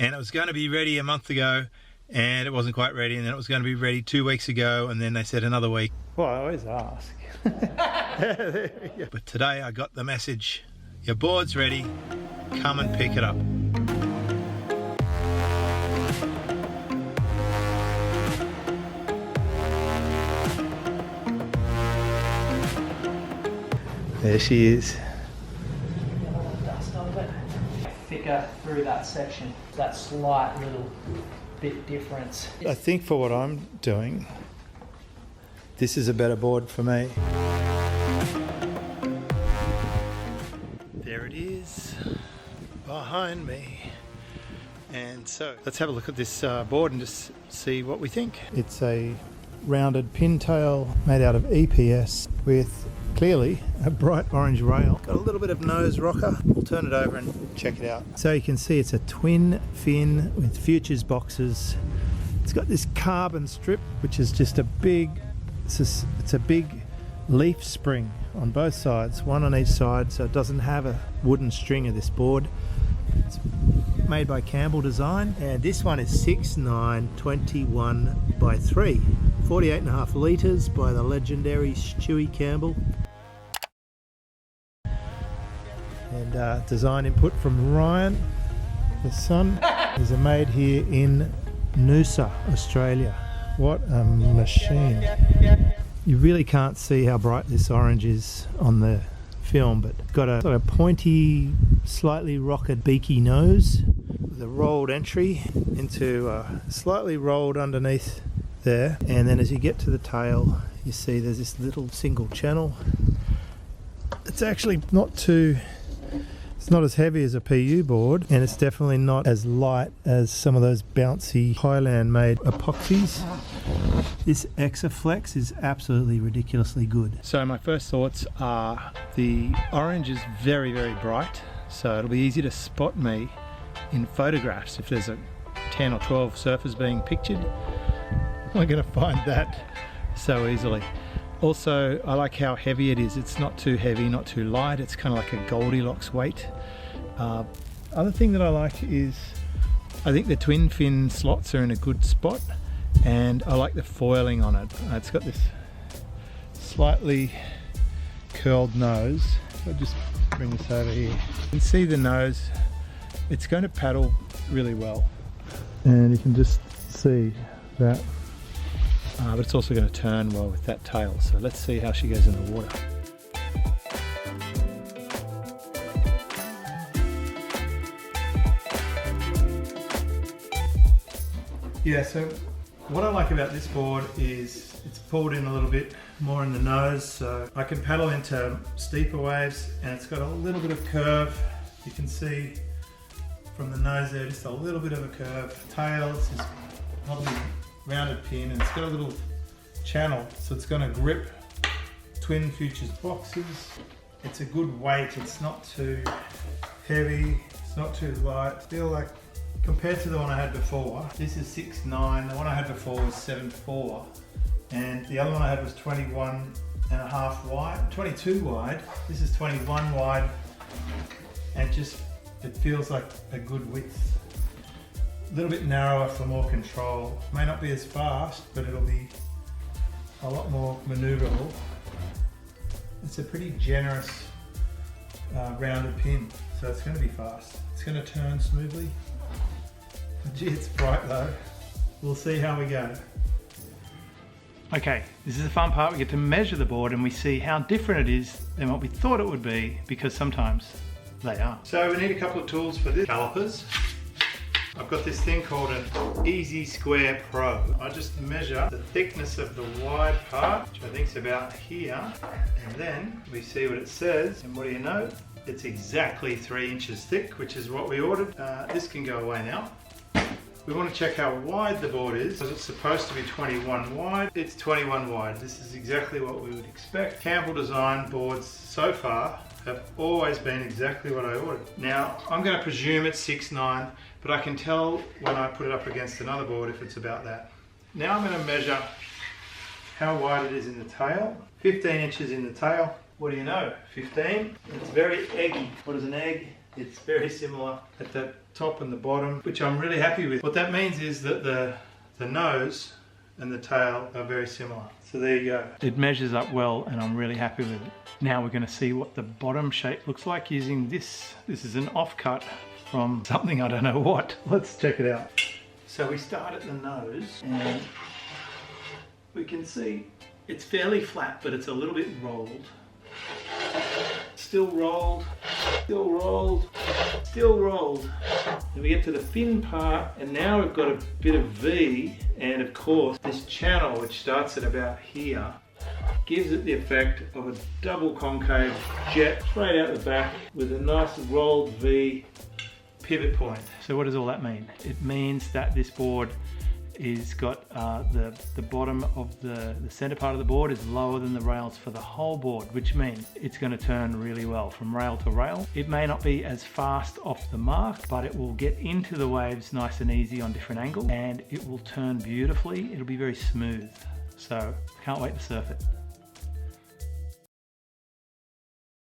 and it was going to be ready a month ago, and it wasn't quite ready, and then it was going to be ready 2 weeks ago, and then they said another week. Well, I always ask. But today I got the message, your board's ready, come and pick it up. There she is. Dust of it. Thicker through that section. That slight little bit difference. I think for what I'm doing, this is a better board for me. There it is, behind me. And so let's have a look at this board and just see what we think. It's a rounded pintail made out of EPS with clearly a bright orange rail. Got a little bit of nose rocker. We'll turn it over and check it out. So you can see it's a twin fin with futures boxes. It's got this carbon strip, which is just a big, it's a big leaf spring on both sides, one on each side, so it doesn't have a wooden string of this board. It's made by Campbell Design, and this one is 6'9", 21x3, 48.5 litres by the legendary Stuey Campbell. And design input from Ryan, his son. These are made here in Noosa, Australia. What a machine. You really can't see how bright this orange is on the film, but got a sort of pointy, slightly rocketed beaky nose with a rolled entry into slightly rolled underneath there, and then as you get to the tail you see there's this little single channel. It's actually not too, it's not as heavy as a PU board, and it's definitely not as light as some of those bouncy Highland made epoxies. This Exaflex is absolutely ridiculously good. So my first thoughts are the orange is very, very bright, so it'll be easy to spot me in photographs. If there's a 10 or 12 surfers being pictured, I'm going to find that so easily. Also, I like how heavy it is. It's not too heavy, not too light. It's kind of like a Goldilocks weight. Other thing that I like is I think the twin fin slots are in a good spot, and I like the foiling on it. It's got this slightly curled nose. I'll just bring this over here. You can see the nose. It's going to paddle really well. And you can just see that. But it's also going to turn well with that tail. So let's see how she goes in the water. Yeah, so what I like about this board is it's pulled in a little bit more in the nose, so I can paddle into steeper waves, and it's got a little bit of curve. You can see from the nose there, just a little bit of a curve. Tail, it's this lovely rounded pin, and it's got a little channel, so it's going to grip twin futures boxes. It's a good weight, it's not too heavy, it's not too light. I feel like compared to the one I had before, this is 6'9", the one I had before was 7'4", and the other one I had was 21.5 wide, 22 wide. This is 21 wide, and just it feels like a good width. A little bit narrower for more control. May not be as fast, but it'll be a lot more maneuverable. It's a pretty generous rounded pin, so it's going to be fast. It's going to turn smoothly. Gee, it's bright though. We'll see how we go. Okay, this is the fun part. We get to measure the board and we see how different it is than what we thought it would be, because sometimes they are. So we need a couple of tools for this. Calipers. I've got this thing called an Easy Square Pro. I just measure the thickness of the wide part, which I think is about here, and then we see what it says, and what do you know? It's exactly 3 inches thick, which is what we ordered. This can go away now. We want to check how wide the board is, because it's supposed to be 21 wide. It's 21 wide. This is exactly what we would expect. Campbell Design boards so far have always been exactly what I ordered. Now, I'm going to presume it's 6'9", but I can tell when I put it up against another board if it's about that. Now I'm going to measure how wide it is in the tail. 15 inches in the tail. What do you know? 15. It's very eggy. What does an egg It's very similar at the top and the bottom, which I'm really happy with. What that means is that the nose and the tail are very similar. So there you go. It measures up well and I'm really happy with it. Now we're going to see what the bottom shape looks like using this. This is an offcut from something I don't know what. Let's check it out. So we start at the nose and we can see it's fairly flat, but it's a little bit rolled. Still rolled, still rolled, still rolled. And we get to the fin part and now we've got a bit of V, and of course this channel, which starts at about here, gives it the effect of a double concave jet straight out the back with a nice rolled V pivot point. So what does all that mean? It means that this board is got the bottom of the center part of the board is lower than the rails for the whole board, which means it's going to turn really well from rail to rail. It may not be as fast off the mark, but it will get into the waves nice and easy on different angles, and it will turn beautifully. It'll be very smooth. So can't wait to surf it.